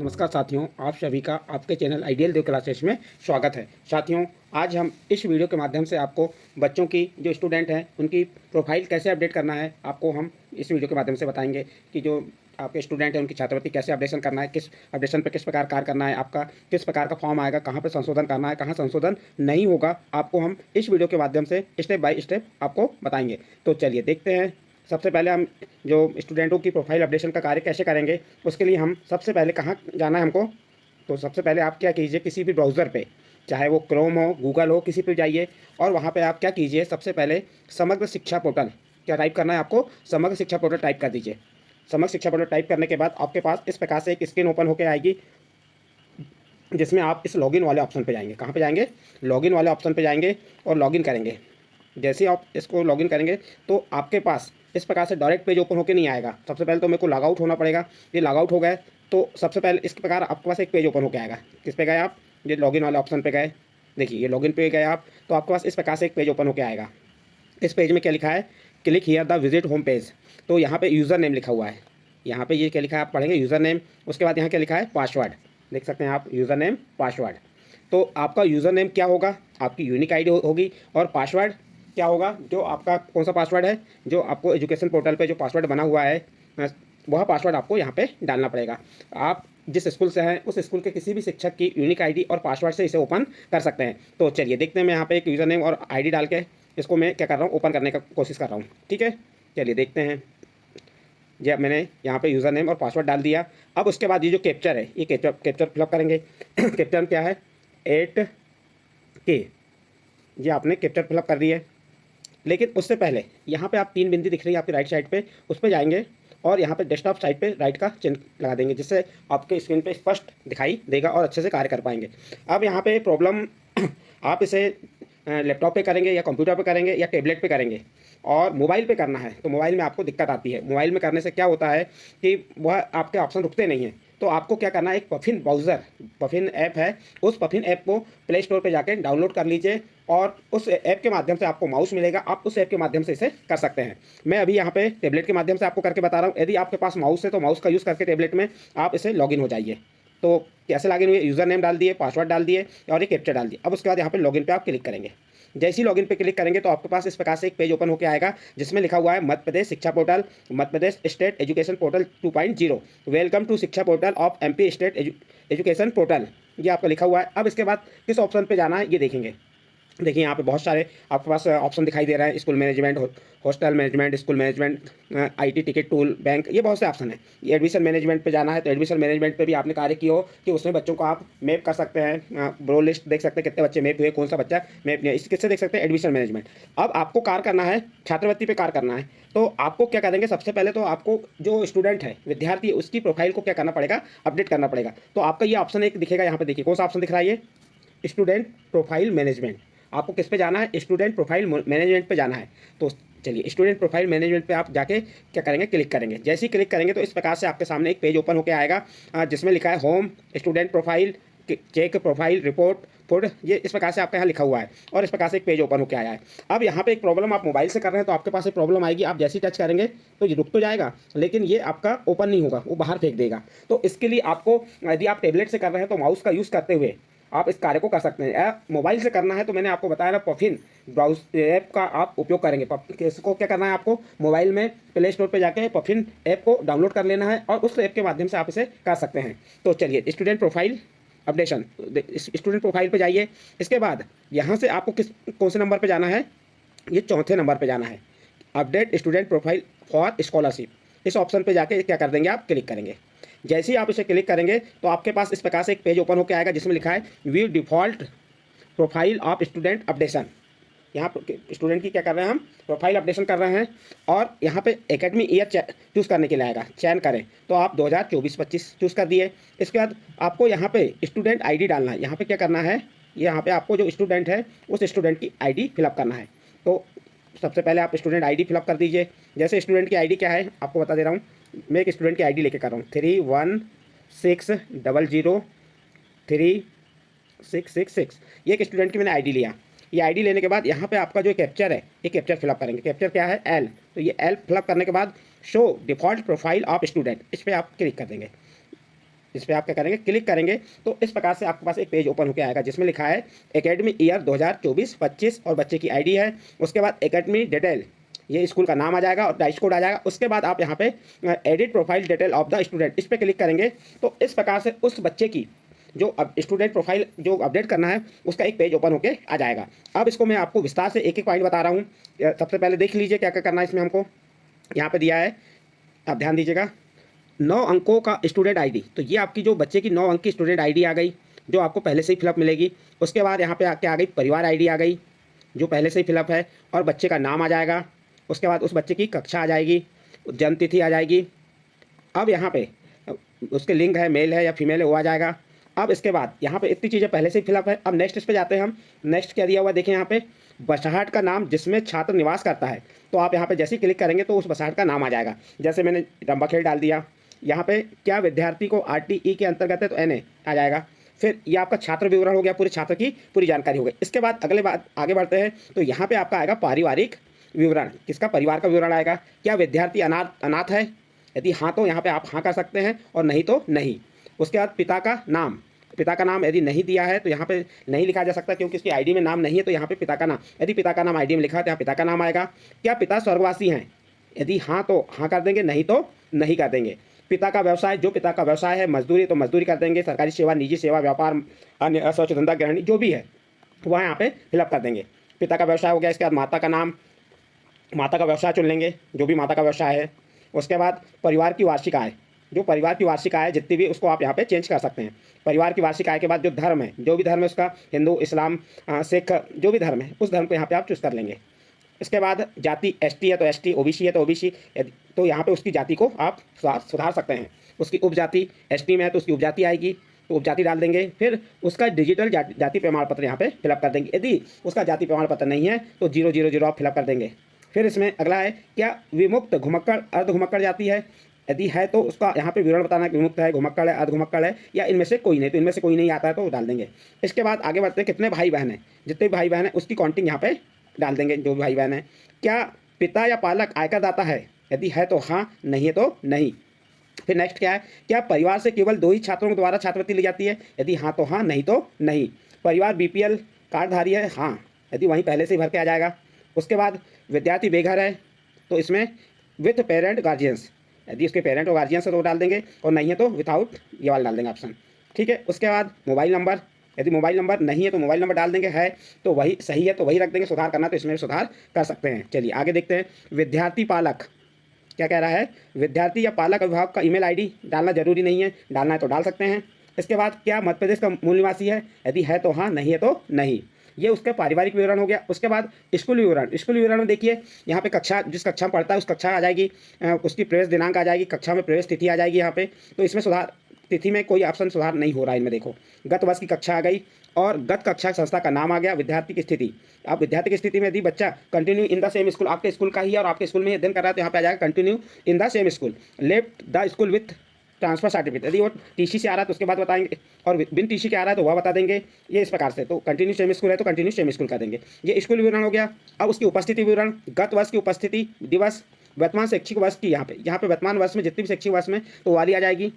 नमस्कार साथियों, आप सभी का आपके चैनल आइडियल देव क्लासेस में स्वागत है। साथियों, आज हम इस वीडियो के माध्यम से आपको बच्चों की जो स्टूडेंट हैं उनकी प्रोफाइल कैसे अपडेट करना है, आपको हम इस वीडियो के माध्यम से बताएंगे कि जो आपके स्टूडेंट हैं उनकी छात्रवृत्ति कैसे अपडेशन करना है, किस अपडेशन पर किस प्रकार कार्य करना है, आपका किस प्रकार का फॉर्म आएगा, कहाँ पर संशोधन करना है, कहाँ संशोधन नहीं होगा, आपको हम इस वीडियो के माध्यम से स्टेप बाय स्टेप आपको बताएंगे। तो चलिए देखते हैं। सबसे पहले हम जो स्टूडेंटों की प्रोफाइल अपडेशन का कार्य कैसे करेंगे, उसके लिए हम सबसे पहले कहाँ जाना है हमको। तो सबसे पहले आप क्या कीजिए, किसी भी ब्राउज़र पे, चाहे वो क्रोम हो, गूगल हो, किसी पे जाइए और वहाँ पे आप क्या कीजिए, सबसे पहले समग्र शिक्षा पोर्टल क्या टाइप करना है आपको, समग्र शिक्षा पोर्टल टाइप कर दीजिए। समग्र शिक्षा पोर्टल टाइप करने के बाद आपके पास इस प्रकार से एक स्क्रीन ओपन होकर आएगी, जिसमें आप इस लॉगिन वाले ऑप्शन पे जाएंगे। कहाँ पे जाएंगे? लॉगिन वाले ऑप्शन पे जाएंगे और लॉगिन करेंगे। जैसे ही आप इसको लॉगिन करेंगे तो आपके पास इस प्रकार से डायरेक्ट पेज ओपन होकर नहीं आएगा। सबसे पहले तो मेरे को लॉग आउट होना पड़ेगा। ये लॉग आउट हो गए तो सबसे पहले इस प्रकार आपके पास एक पेज ओपन होकर आएगा। किस पे गए आप? ये लॉगिन वाले ऑप्शन पे गए। देखिए ये लॉगिन पे गए आप, तो आपके पास इस प्रकार से एक पेज ओपन होकर आएगा। इस पेज में क्या लिखा है? Click here the visit home page. तो यहाँ पे यूज़र नेम लिखा हुआ है। यहाँ पे ये क्या लिखा है आप पढ़ेंगे, यूज़र नेम। उसके बाद यहाँ क्या लिखा है? पासवर्ड। देख सकते हैं आप, यूज़र नेम, पासवर्ड। तो आपका यूज़र नेम क्या होगा? आपकी यूनिक आईडी होगी। और पासवर्ड क्या होगा? जो आपका कौन सा पासवर्ड है, जो आपको एजुकेशन पोर्टल पे जो पासवर्ड बना हुआ है, वह पासवर्ड आपको यहाँ पे डालना पड़ेगा। आप जिस स्कूल से हैं उस स्कूल के किसी भी शिक्षक की यूनिक आईडी और पासवर्ड से इसे ओपन कर सकते हैं। तो चलिए देखते हैं। मैं यहाँ पे एक यूज़र नेम और आईडी डाल के इसको मैं क्या कर रहा हूँ, ओपन करने का कोशिश कर रहा हूँ। ठीक है, चलिए देखते हैं। जब मैंने यहाँ पे यूज़र नेम और पासवर्ड डाल दिया, अब उसके बाद ये जो कैप्चर है, ये कैप्चर फिलअप करेंगे। कैप्चर क्या है? 8K। ये आपने कैप्चर फिलअप कर दिए। लेकिन उससे पहले यहाँ पे आप 3 बिंदी दिख रही है आपकी राइट साइड पे, उस पर जाएंगे और यहाँ पे डेस्कटॉप साइड पे राइट का चिन्ह लगा देंगे, जिससे आपके स्क्रीन पे स्पष्ट दिखाई देगा और अच्छे से कार्य कर पाएंगे। अब यहाँ पे प्रॉब्लम आप इसे लैपटॉप पे करेंगे या कंप्यूटर पे करेंगे या टैबलेट पे करेंगे और मोबाइल पे करना है तो मोबाइल में आपको दिक्कत आती है। मोबाइल में करने से क्या होता है कि वह आपके ऑप्शन रुकते नहीं हैं। तो आपको क्या करना है, एक पफिन ब्राउज़र, पफिन ऐप है, उस पफिन ऐप को प्ले स्टोर पे जाके डाउनलोड कर लीजिए और उस ऐप के माध्यम से आपको माउस मिलेगा। आप उस ऐप के माध्यम से इसे कर सकते हैं। मैं अभी यहाँ पे टैबलेट के माध्यम से आपको करके बता रहा हूँ। यदि आपके पास माउस है तो माउस का यूज़ करके टैबलेट में आप इसे लॉगिन हो जाइए। तो कैसे लॉगिन हुए? यूज़र नेम डाल दिए, पासवर्ड डाल दिए और एक कैप्चर डाल दिए। अब उसके बाद यहाँ पे लॉगिन पे आप क्लिक करेंगे। जैसे ही लॉगिन पे क्लिक करेंगे तो आपके पास इस प्रकार से एक पेज ओपन होकर आएगा, जिसमें लिखा हुआ है Madhya Pradesh Shiksha portal, Madhya Pradesh state education portal 2.0, welcome to Shiksha portal of MP state education portal. ये आपका लिखा हुआ है। अब इसके बाद किस ऑप्शन पे जाना है ये देखेंगे। देखिए यहाँ पे बहुत सारे आपके पास ऑप्शन दिखाई दे रहे हैं। School management, hostel management, school management, IT ticket tool, bank, ये बहुत से ऑप्शन है। ये एडमिशन मैनेजमेंट पे जाना है तो एडमिशन मैनेजमेंट पे भी आपने कार्य किया हो कि उसमें बच्चों को आप मैप कर सकते हैं। ब्रो लिस्ट देख सकते हैं कितने बच्चे मैप हुए, कौन सा बच्चा मैप नहीं है, इससे देख सकते हैं एडमिशन मैनेजमेंट। अब आपको कार्य करना है, छात्रवृत्ति पे कार्य करना है। तो आपको क्या करेंगे, सबसे पहले तो आपको जो स्टूडेंट है, विद्यार्थी है, उसकी प्रोफाइल को क्या करना पड़ेगा, अपडेट करना पड़ेगा। तो आपका ये ऑप्शन एक दिखेगा यहाँ पे, देखिए कौन सा ऑप्शन दिख रहा है, ये स्टूडेंट प्रोफाइल मैनेजमेंट। आपको किस पे जाना है? स्टूडेंट प्रोफाइल मैनेजमेंट पे जाना है। तो चलिए स्टूडेंट प्रोफाइल मैनेजमेंट पे आप जाके क्या करेंगे, क्लिक करेंगे। जैसे ही क्लिक करेंगे तो इस प्रकार से आपके सामने एक पेज ओपन होकर आएगा, जिसमें लिखा है home, student profile, check profile, report, food, ये इस प्रकार से आपका यहाँ लिखा हुआ है और इस प्रकार से एक पेज ओपन होकर आया है। अब यहाँ पे एक प्रॉब्लम, आप मोबाइल से कर रहे हैं तो आपके पास एक प्रॉब्लम आएगी। आप जैसे ही टच करेंगे तो ये रुक तो जाएगा, लेकिन ये आपका ओपन नहीं होगा, वो बाहर फेंक देगा। तो इसके लिए आपको, यदि आप टैबलेट से कर रहे हैं तो माउस का यूज़ करते हुए आप इस कार्य को कर सकते हैं। मोबाइल से करना है तो मैंने आपको बताया ना, पफिन ब्राउज ऐप का आप उपयोग करेंगे। इसको क्या करना है, आपको मोबाइल में प्ले स्टोर पे जाके पफिन ऐप को डाउनलोड कर लेना है और उस ऐप के माध्यम से आप इसे कर सकते हैं। तो चलिए student profile updation, student profile पे जाइए। इसके बाद यहाँ से आपको कौन से नंबर पे जाना है? ये चौथे नंबर पे जाना है, update student profile for scholarship. इस ऑप्शन पे जाके क्या कर देंगे, आप क्लिक करेंगे। जैसे ही आप इसे क्लिक करेंगे तो आपके पास इस प्रकार से एक पेज ओपन होकर आएगा, जिसमें लिखा है view default profile of student updation. यहाँ स्टूडेंट की क्या कर रहे हैं, हम प्रोफाइल अपडेशन कर रहे हैं। और यहाँ पे एकेडमी ईयर चूज़ करने के लिए आएगा, चयन करें। तो आप 2024-25 चूज़ कर दिए। इसके बाद आपको यहाँ पे स्टूडेंट ID डालना है। यहाँ पे क्या करना है, यहाँ पे आपको जो स्टूडेंट है उस स्टूडेंट की ID फिलअप करना है। तो सबसे पहले आप स्टूडेंट ID फिलअप कर दीजिए। जैसे स्टूडेंट की ID क्या है आपको बता दे रहा हूँ। मैं एक स्टूडेंट की ID लेके कर रहा हूँ, 3160036666। ये एक स्टूडेंट की मैंने ID लिया। ये ID लेने के बाद यहाँ पे आपका जो कैप्चर है, ये कैप्चर फिलअप करेंगे। कैप्चर क्या है? L। तो ये L फिलअप करने के बाद show default profile of student, इस पर आप क्लिक कर देंगे। इस पर आप क्या करेंगे, क्लिक करेंगे तो इस प्रकार से आपके पास एक पेज ओपन होकर आएगा जिसमें लिखा है एकेडमी ईयर 2024-25 और बच्चे की आईडी है। उसके बाद एकेडमी डिटेल, ये स्कूल का नाम आ जाएगा और डाइस कोड आ जाएगा। उसके बाद आप यहाँ पे edit profile detail of the student, इस पर क्लिक करेंगे तो इस प्रकार से उस बच्चे की जो अब स्टूडेंट प्रोफाइल जो अपडेट करना है उसका एक पेज ओपन होके आ जाएगा। अब इसको मैं आपको विस्तार से एक एक पॉइंट बता रहा हूँ। सबसे पहले देख लीजिए क्या क्या करना है इसमें हमको। यहाँ पे दिया है, आप ध्यान दीजिएगा, 9 अंकों का स्टूडेंट आईडी। तो ये आपकी जो बच्चे की 9 अंक की स्टूडेंट आईडी आ गई जो आपको पहले से ही फिलअप मिलेगी। उसके बाद यहाँ पे आके आ गई परिवार आईडी आ गई जो पहले से ही फिलअप है और बच्चे का नाम आ जाएगा। उसके बाद उस बच्चे की कक्षा आ जाएगी, जन्म तिथि आ जाएगी। अब यहाँ पे उसके लिंग है, मेल है या फीमेल है, वो आ जाएगा। अब इसके बाद यहाँ पे इतनी चीज़ें पहले से ही फिलअप है। अब नेक्स्ट इस पे जाते हैं हम। नेक्स्ट क्या दिया हुआ देखें यहाँ पे, बसाहट का नाम जिसमें छात्र निवास करता है। तो आप यहाँ पे जैसे ही क्लिक करेंगे तो उस बसाहट का नाम आ जाएगा। जैसे मैंने रंबाखेल डाल दिया। यहाँ पे क्या विद्यार्थी को RTE के अंतर्गत है तो NA आ जाएगा। फिर ये आपका छात्र विवरण हो गया, पूरे छात्र की पूरी जानकारी हो गई। इसके बाद अगले बात आगे बढ़ते हैं तो यहाँ पे आपका आएगा पारिवारिक विवरण, किसका, परिवार का विवरण आएगा। क्या विद्यार्थी अनाथ है, यदि हाँ तो यहाँ पे आप हाँ कर सकते हैं और नहीं तो नहीं। उसके बाद पिता का नाम, पिता का नाम यदि नहीं दिया है तो यहाँ पे नहीं लिखा जा सकता क्योंकि इसकी आईडी में नाम नहीं है। तो यहाँ पे पिता का नाम, यदि पिता का नाम आईडी में लिखा है तो यहाँ पिता का नाम आएगा। क्या पिता स्वर्गवासी हैं, यदि हाँ तो हाँ कर देंगे, नहीं तो नहीं कर देंगे। पिता का व्यवसाय, जो पिता का व्यवसाय है मजदूरी तो मजदूरी कर देंगे। सरकारी सेवा, निजी सेवा, व्यापार, अन्य अस्वच्छ धंधा, गृहिणी जो भी है वह यहाँ पे फिलअप कर देंगे। पिता का व्यवसाय हो गया। इसके बाद माता का नाम, माता का व्यवसाय चुन लेंगे जो भी माता का व्यवसाय है। उसके बाद परिवार की वार्षिक आय, जो परिवार की वार्षिक आय जितनी भी उसको आप यहाँ पे चेंज कर सकते हैं। परिवार की वार्षिक आय के बाद जो धर्म है, जो भी धर्म है उसका, हिंदू, इस्लाम, सिख, जो भी धर्म है उस धर्म को यहाँ पे आप चूज़ कर लेंगे। इसके बाद जाति, ST है तो ST, OBC है तो OBC, तो यहाँ पे उसकी जाति को आप सुधार सकते हैं। उसकी उपजाति, ST में है तो उसकी उपजाति आएगी तो उपजाति डाल देंगे। फिर उसका डिजिटल जाति प्रमाण पत्र यहाँ पे फिलअप कर देंगे। यदि उसका जाति प्रमाण पत्र नहीं है तो 000 आप फिलअप कर देंगे। फिर इसमें अगला है, क्या विमुक्त, घुमक्कड़, अर्ध घुमक्कड़ जाति है, यदि है तो उसका यहाँ पे विवरण बताना है, विमुक्त है, घुमक्कड़ है, अर्ध घुमक्कड़ है या इनमें से कोई नहीं। तो इनमें से कोई नहीं आता है तो डाल देंगे। इसके बाद आगे बढ़ते हैं, कितने भाई बहन हैं, जितने भी भाई बहन हैं उसकी काउंटिंग यहाँ पे डाल देंगे, जो भी भाई बहन है। क्या पिता या पालक आयकर दाता है, यदि है तो हाँ, नहीं है तो नहीं। फिर नेक्स्ट क्या है, क्या परिवार से केवल 2 ही छात्रों के द्वारा छात्रवृत्ति ली जाती है, यदि हाँ तो हाँ, नहीं तो नहीं। परिवार BPL कार्डधारी है, हाँ, यदि वहीं पहले से ही भर के आ जाएगा। उसके बाद विद्यार्थी बेघर है तो इसमें विथ पेरेंट गार्जियंस, यदि उसके पेरेंट और गार्जियंस है तो डाल देंगे और नहीं है तो विदाउट, ये वाला डाल देंगे ऑप्शन, ठीक है। उसके बाद मोबाइल नंबर, यदि मोबाइल नंबर नहीं है तो मोबाइल नंबर डाल देंगे, है तो वही सही है तो वही रख देंगे। सुधार करना तो इसमें सुधार कर सकते हैं। चलिए आगे देखते हैं। विद्यार्थी पालक क्या कह रहा है, विद्यार्थी या पालक अभिभावक का ईमेल ID डालना जरूरी नहीं है, डालना है तो डाल सकते हैं। इसके बाद क्या मध्य प्रदेश का मूल निवासी है, यदि है तो हाँ, नहीं है तो नहीं। ये उसका पारिवारिक विवरण हो गया। उसके बाद स्कूल विवरण, स्कूल विवरण में देखिए यहाँ पे कक्षा, जिस कक्षा में पढ़ता है उस कक्षा आ जाएगी, उसकी प्रवेश दिनांक आ जाएगी, कक्षा में प्रवेश तिथि आ जाएगी यहाँ पे। तो इसमें सुधार, तिथि में कोई ऑप्शन सुधार नहीं हो रहा है इनमें। देखो गत वर्ष की कक्षा आ गई और गत कक्षा संस्था का नाम आ गया। विद्यार्थी की स्थिति, अब विद्यार्थी की स्थिति में यदि बच्चा continue in the same school, आपके स्कूल का ही है और आपके स्कूल में अध्ययन कर रहा है तो यहाँ पे आ जाएगा continue in the same school. Left the school with transfer certificate, यदि वो TC से आ रहा है तो उसके बाद बताएंगे, और बिन TC के आ रहा है तो वह बता देंगे। ये इस प्रकार से, तो कंटिन्यू सेम स्कूल है तो कंटिन्यू सेम स्कूल कर देंगे। ये स्कूल विवरण हो गया। अब उसकी उपस्थिति विवरण, गत वर्ष की उपस्थिति दिवस, वर्तमान शैक्षिक वर्ष की, यहाँ पे वर्तमान वर्ष में जितनी भी शैक्षिक वर्ष में तो वाली आ जाएगी।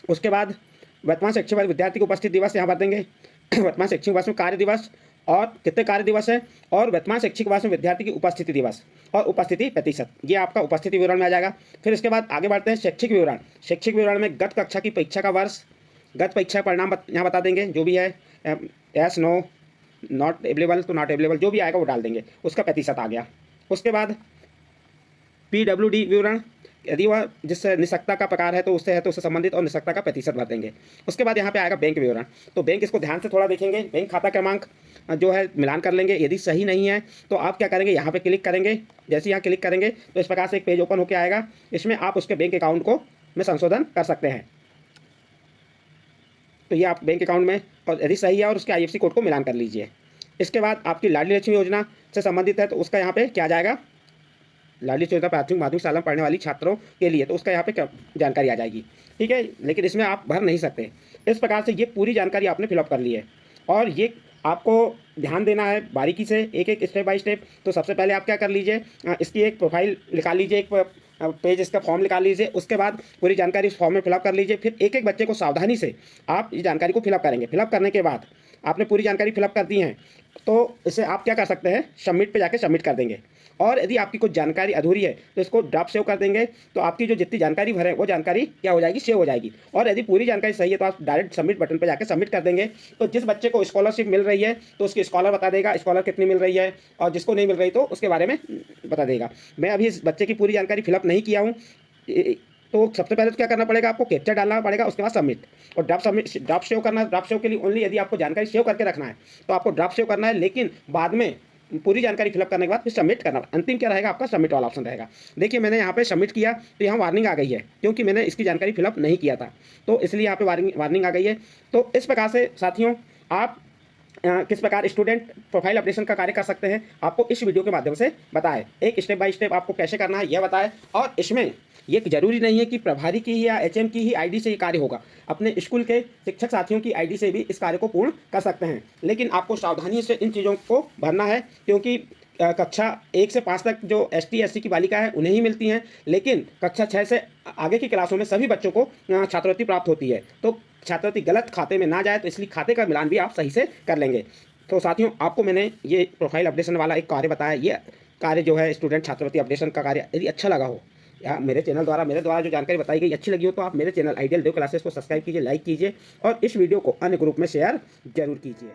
उसके बाद वर्तमान शैक्षिक वर्ष विद्यार्थी की उपस्थित दिवस यहाँ भर देंगे। वर्तमान शैक्षिक वर्ष में कार्य दिवस और कितने कार्य दिवस है, और वर्तमान शैक्षिक वर्ष में विद्यार्थी की उपस्थिति दिवस और उपस्थिति प्रतिशत, ये आपका उपस्थिति विवरण में आ जाएगा। फिर इसके बाद आगे बढ़ते हैं शैक्षिक विवरण। शैक्षिक विवरण में गत कक्षा की परीक्षा का वर्ष, गत परीक्षा परिणाम यहाँ बता देंगे, जो भी है, यस, नो, नॉट अवेलेबल तो नॉट अवेलेबल, जो भी आएगा वो डाल देंगे, उसका प्रतिशत आ गया। उसके बाद PWD विवरण, यदि वह जिस निष्पक्षता का प्रकार है तो उससे है तो उससे संबंधित और निष्पक्षता का प्रतिशत भर देंगे। उसके बाद यहाँ पे आएगा बैंक विवरण। तो बैंक, इसको ध्यान से थोड़ा देखेंगे। बैंक खाता क्रमांक जो है मिलान कर लेंगे, यदि सही नहीं है तो आप क्या करेंगे, यहाँ पे क्लिक करेंगे। जैसे यहाँ क्लिक करेंगे तो इस प्रकार से एक पेज ओपन होकर आएगा। इसमें आप उसके बैंक अकाउंट को में संशोधन कर सकते हैं। तो ये आप बैंक अकाउंट में, और यदि सही है और उसके IFSC कोड को मिलान कर लीजिए। इसके बाद आपकी लाडली लक्ष्मी योजना से संबंधित है तो उसका यहाँ पे क्या आ जाएगा, लाडली योजना प्राथमिक माध्यमिक शाला में पढ़ने वाली छात्रों के लिए, तो उसका यहाँ पे क्या जानकारी आ जाएगी, ठीक है। लेकिन इसमें आप भर नहीं सकते। इस प्रकार से ये पूरी जानकारी आपने फिलअप कर ली है और ये आपको ध्यान देना है बारीकी से, एक एक स्टेप बाय स्टेप। तो सबसे पहले आप क्या कर लीजिए, इसकी एक प्रोफाइल निकाल लीजिए, एक पेज इसका फॉर्म निकाल लीजिए। उसके बाद पूरी जानकारी इस फॉर्म में फिलअप कर लीजिए। फिर एक एक बच्चे को सावधानी से आप इस जानकारी को फिलअप करेंगे। फिलअप करने के बाद आपने पूरी जानकारी फिलअप कर दी है तो इसे आप क्या कर सकते हैं, सबमिट पे जाके सबमिट कर देंगे। और यदि आपकी कुछ जानकारी अधूरी है तो इसको ड्राफ्ट सेव कर देंगे, तो आपकी जो जितनी जानकारी भरे वो जानकारी क्या हो जाएगी, सेव हो जाएगी। और यदि पूरी जानकारी सही है तो आप डायरेक्ट सबमिट बटन पर जाकर सबमिट कर देंगे। तो जिस बच्चे को स्कॉलरशिप मिल रही है तो उसकी स्कॉलर बता देगा स्कॉलर कितनी मिल रही है, और जिसको नहीं मिल रही तो उसके बारे में बता देगा। मैं अभी इस बच्चे की पूरी जानकारी फिलअप नहीं किया हूँ, तो सबसे पहले तो क्या करना पड़ेगा, आपको कैप्चर डालना पड़ेगा, उसके बाद सबमिट और ड्राफ्ट सेव करना है। ड्राफ्ट सेव के लिए ओनली यदि आपको जानकारी सेव करके रखना है तो आपको ड्राफ्ट सेव करना है, लेकिन बाद में पूरी जानकारी फिलअप करने के बाद फिर सबमिट करना। अंतिम क्या रहेगा, आपका सबमिट वाला ऑप्शन रहेगा। देखिए मैंने यहाँ पे सबमिट किया तो यहाँ वार्निंग आ गई है, क्योंकि मैंने इसकी जानकारी फिलअप नहीं किया था, तो इसलिए यहाँ पे वार्निंग आ गई है। तो इस प्रकार से साथियों आप किस प्रकार स्टूडेंट प्रोफाइल अपडेशन का कार्य कर सकते हैं, आपको इस वीडियो के माध्यम से बताएं। एक स्टेप बाय स्टेप आपको कैसे करना है यह बताएं। और इसमें ये जरूरी नहीं है कि प्रभारी की या एचएम की ही आईडी से ये कार्य होगा, अपने स्कूल के शिक्षक साथियों की आईडी से भी इस कार्य को पूर्ण कर सकते हैं। लेकिन आपको सावधानी से इन चीज़ों को भरना है, क्योंकि कक्षा 1 से 5 तक जो ST SC की बालिका है उन्हें ही मिलती हैं, लेकिन कक्षा 6 से आगे की क्लासों में सभी बच्चों को छात्रवृत्ति प्राप्त होती है। तो छात्रवृत्ति गलत खाते में ना जाए, तो इसलिए खाते का मिलान भी आप सही से कर लेंगे। तो साथियों आपको मैंने ये प्रोफाइल अपडेशन वाला एक कार्य बताया। ये कार्य जो है स्टूडेंट छात्रवृत्ति अपडेशन का कार्य, यदि अच्छा लगा हो या मेरे द्वारा जो जानकारी बताई गई अच्छी लगी हो, तो आप मेरे चैनल आइडियल देव क्लासेस को सब्सक्राइब कीजिए, लाइक कीजिए और इस वीडियो को अन्य ग्रुप में शेयर जरूर कीजिए।